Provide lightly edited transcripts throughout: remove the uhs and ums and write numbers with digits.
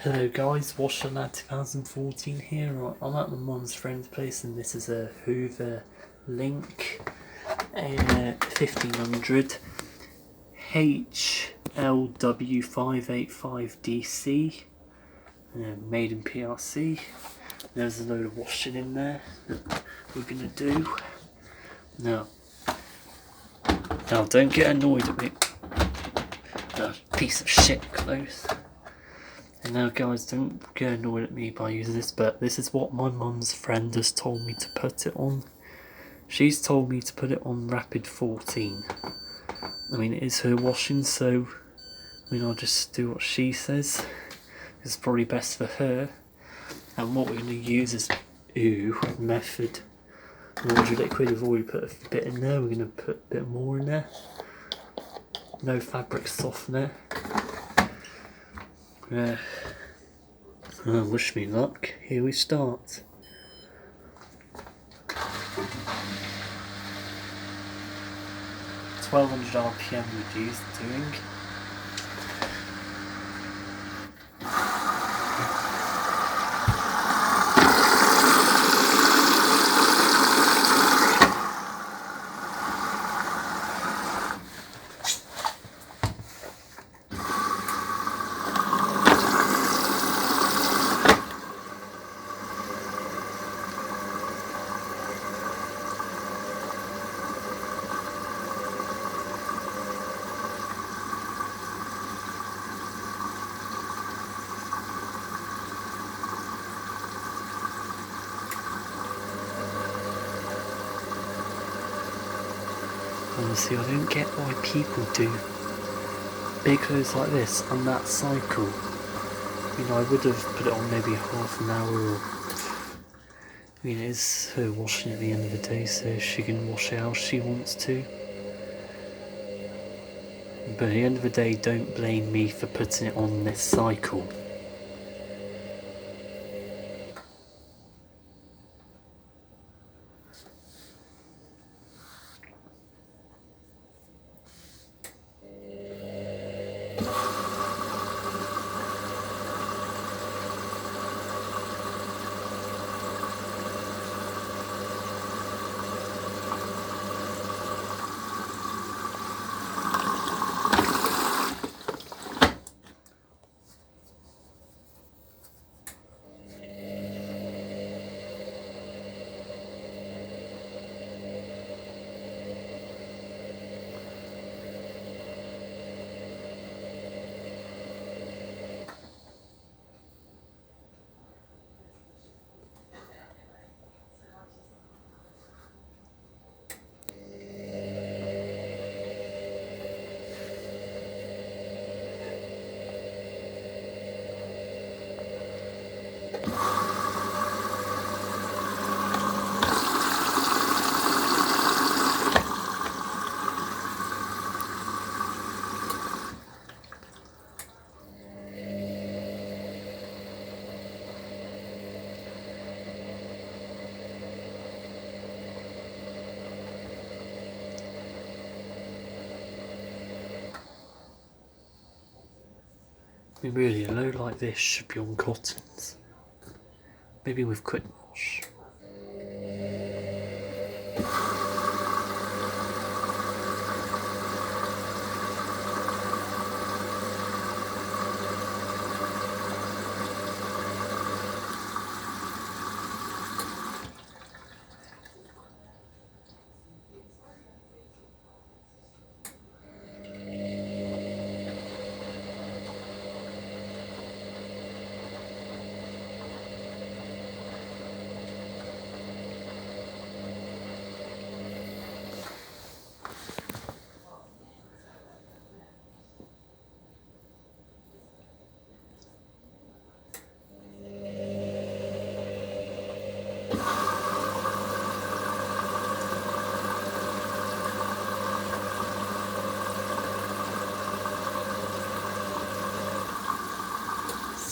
Hello guys, Washer Lad 2014 here. I'm at my mum's friend's place and this is a Hoover Link 1500 HLW585DC, made in PRC. There's a load of washing in there that we're going to do. Now don't get annoyed at me. Piece of shit clothes. And now guys, don't get annoyed at me by using this, but this is what my mum's friend has told me to put it on. She's told me to put it on rapid 14. I mean, it is her washing, so I'll just do what she says. It's probably best for her. And what we're going to use is method. Laundry liquid. We've already put a bit in there. We're going to put a bit more in there. No fabric softener. Wish me luck. Here we start. $1200 RPM reduced doing. Honestly, I don't get why people do big clothes like this on that cycle. I would have put it on maybe half an hour, or it is her washing at the end of the day, so she can wash it how she wants to. But at the end of the day, don't blame me for putting it on this cycle. Really, a load like this should be on cottons. Maybe with quick wash.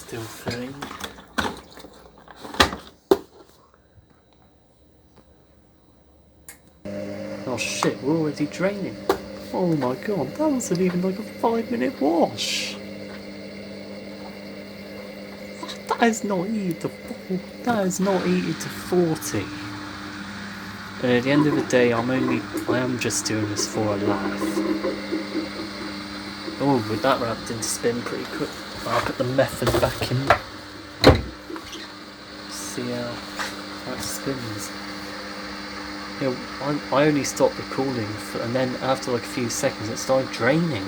Still filling. Oh shit, we're already draining. Oh my god, that wasn't even like a 5-minute wash. That is not heated to 4. That is not heated to 40. And at the end of the day, I am just doing this for a laugh. Oh, with that wrapped into spin pretty quick. I'll put the method back in. See how that spins. Yeah, I only stopped recording, and then after like a few seconds, it started draining.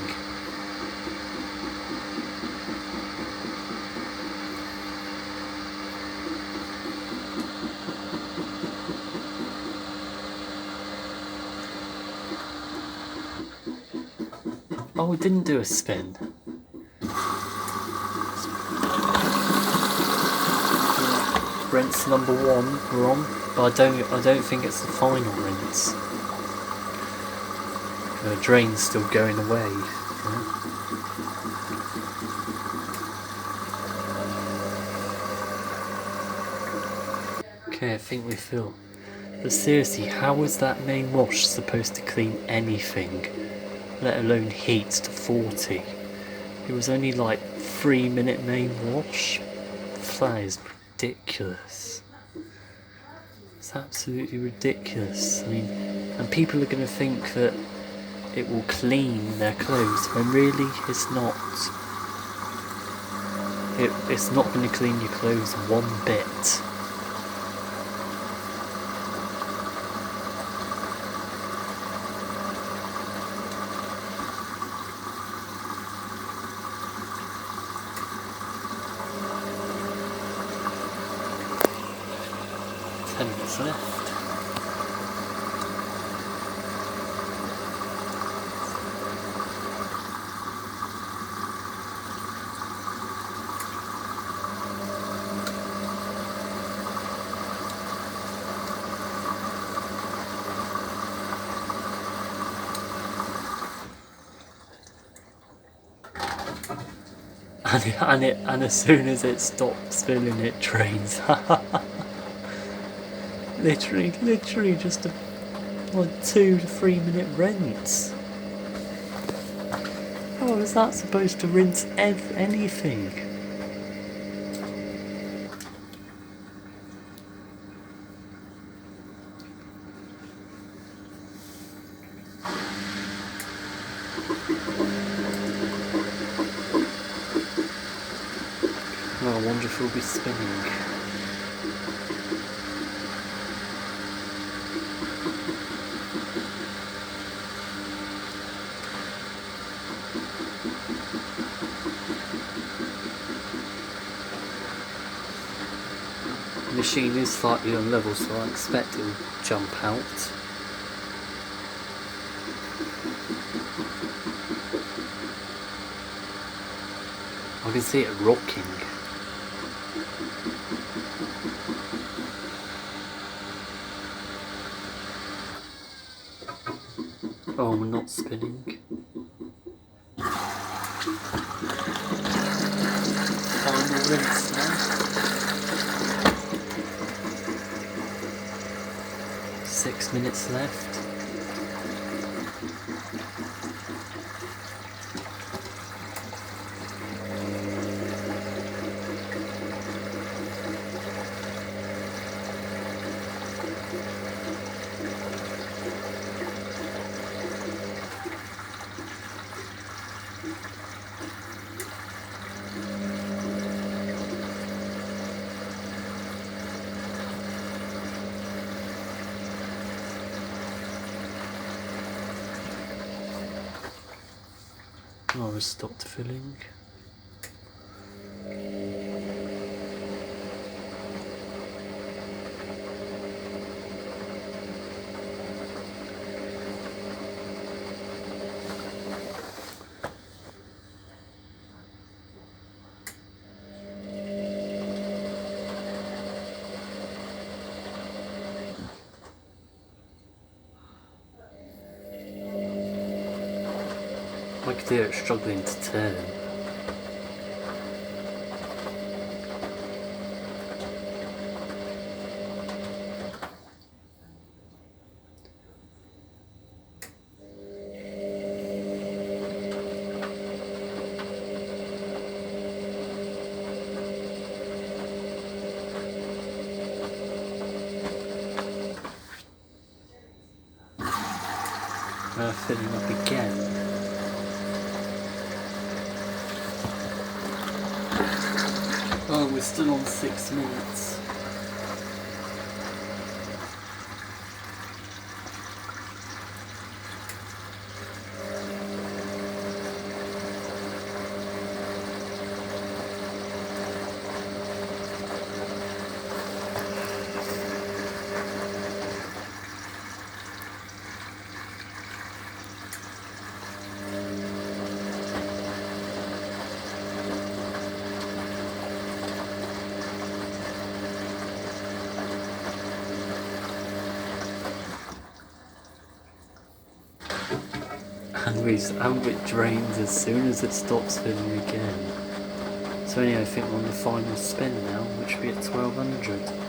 Oh, it didn't do a spin. Rinse number 1, we're on, but I don't think it's the final rinse. The drain's still going away. Yeah. Okay, I think we fill. But seriously, how is that main wash supposed to clean anything, let alone heat to 40? It was only like 3-minute main wash. That is ridiculous. It's absolutely ridiculous. I mean, and people are going to think that it will clean their clothes when really it's not. It's not going to clean your clothes one bit. Left. And as soon as it stops spinning, it drains. literally just a 2 to 3 minute rinse. How is that supposed to rinse anything? Oh, I wonder if we'll be spinning. The machine is slightly on level, so I expect it will jump out. I can see it rocking. Oh, we're not spinning. Final rinse now. 6 minutes left. Oh, it's stopped filling. I could hear it struggling to turn. filling up again. Oh, we're still on 6 minutes. And it drains as soon as it stops filling again. So anyway, I think we're on the final spin now, which will be at 1200.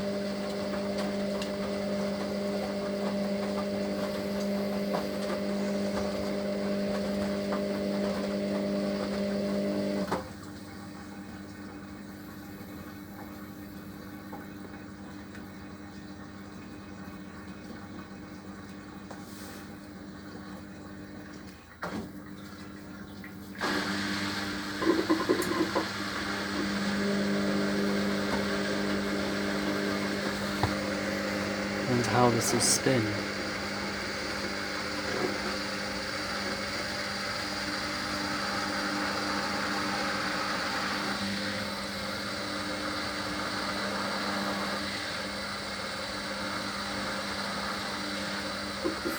And how this will spin.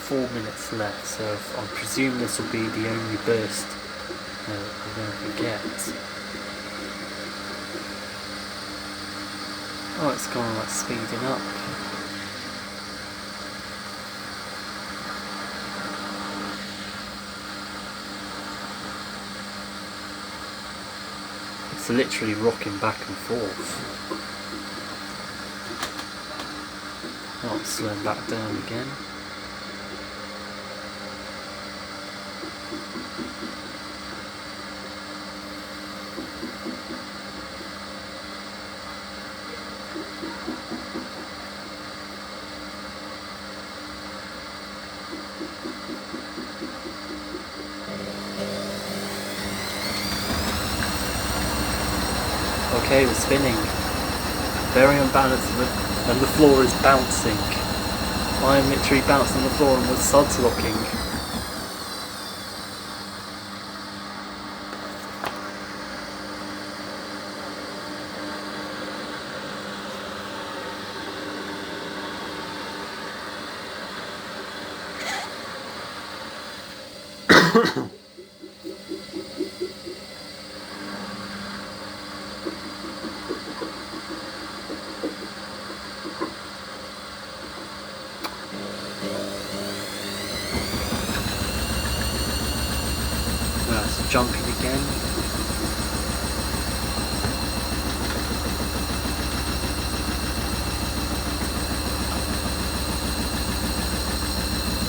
Four minutes left, so I presume this will be the only burst we're going to get. Oh, it's kind of like speeding up. It's literally rocking back and forth. Oh, it's slowing back down again. Okay, we're spinning. Very unbalanced and the floor is bouncing. I am literally bouncing on the floor and was suds locking. Jumping again.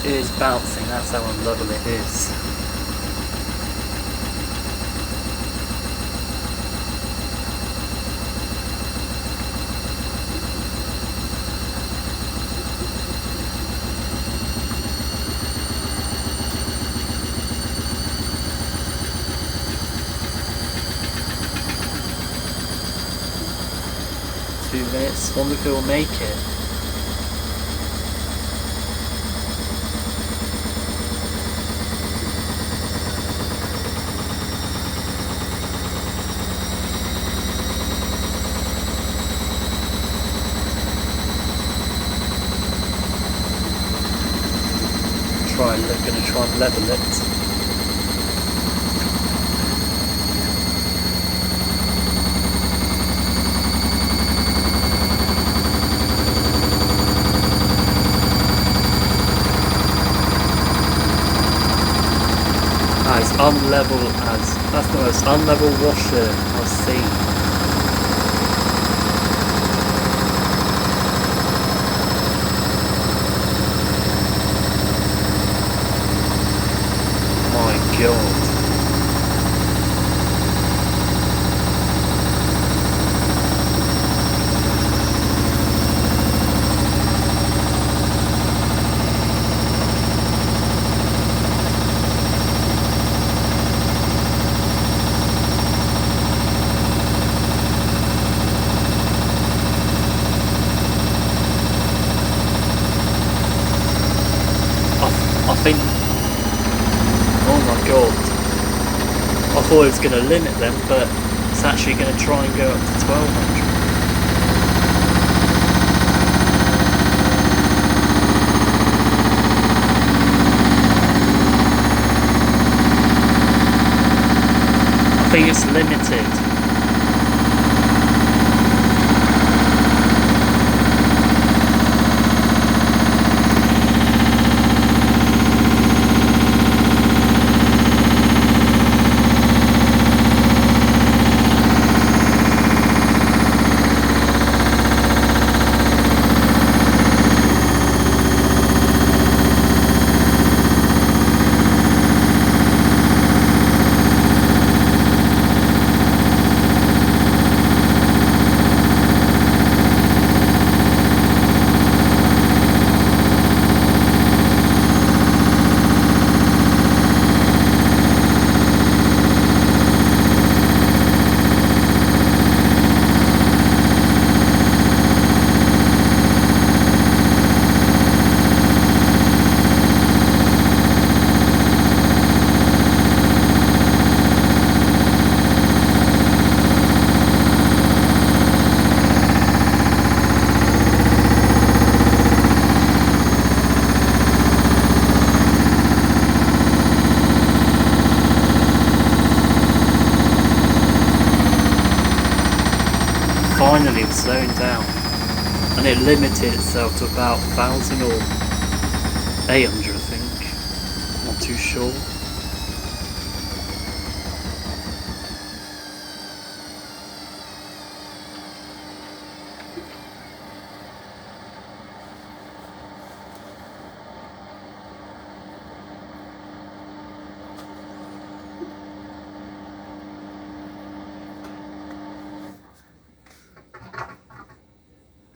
It is bouncing, that's how unlevel it is. Wonder if it will make it. Gonna try and level it. As unlevel as that's the most unlevel washer I've seen. My God. thought it was going to limit them, but it's actually going to try and go up to 1200. I think it's limited. Finally it's slowing down, and it limited itself to about 1000 or 800 I think, not too sure.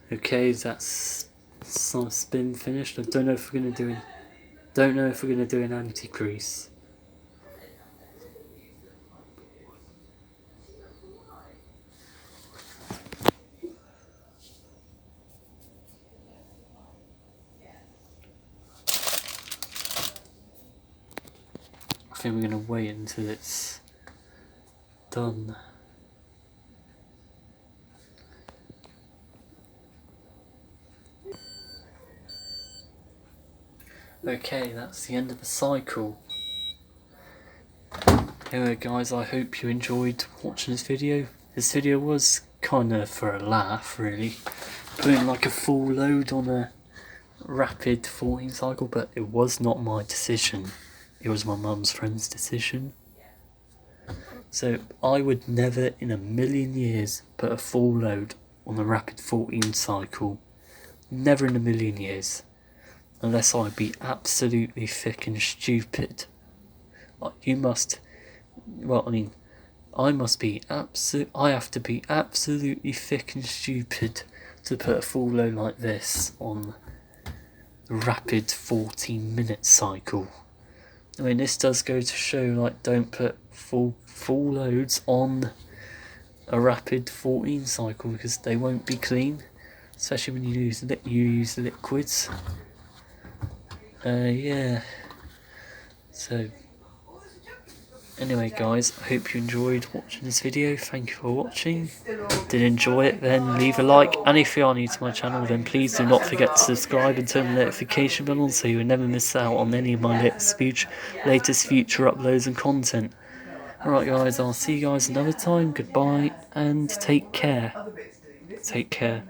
Okay, that's some spin finished. I don't know if we're gonna do an anti-grease. I think we're gonna wait until it's done. Okay, that's the end of the cycle. Anyway guys, I hope you enjoyed watching this video. This video was kinda for a laugh really. Putting like a full load on a rapid 14 cycle, but it was not my decision. It was my mum's friend's decision. So I would never in a million years put a full load on a rapid 14 cycle. Never in a million years. Unless I be absolutely thick and stupid. You must, well I mean, I have to be absolutely thick and stupid to put a full load like this on the rapid 14-minute cycle. I mean, this does go to show, like, don't put full loads on a rapid 14 cycle because they won't be clean, especially when you use liquids. Yeah. So anyway guys, I hope you enjoyed watching this video. Thank you for watching. Did you enjoy it, then leave a like, and if you are new to my channel then please do not forget to subscribe and turn the notification bell on so you will never miss out on any of my latest future uploads and content. Alright guys, I'll see you guys another time. Goodbye and take care. Take care.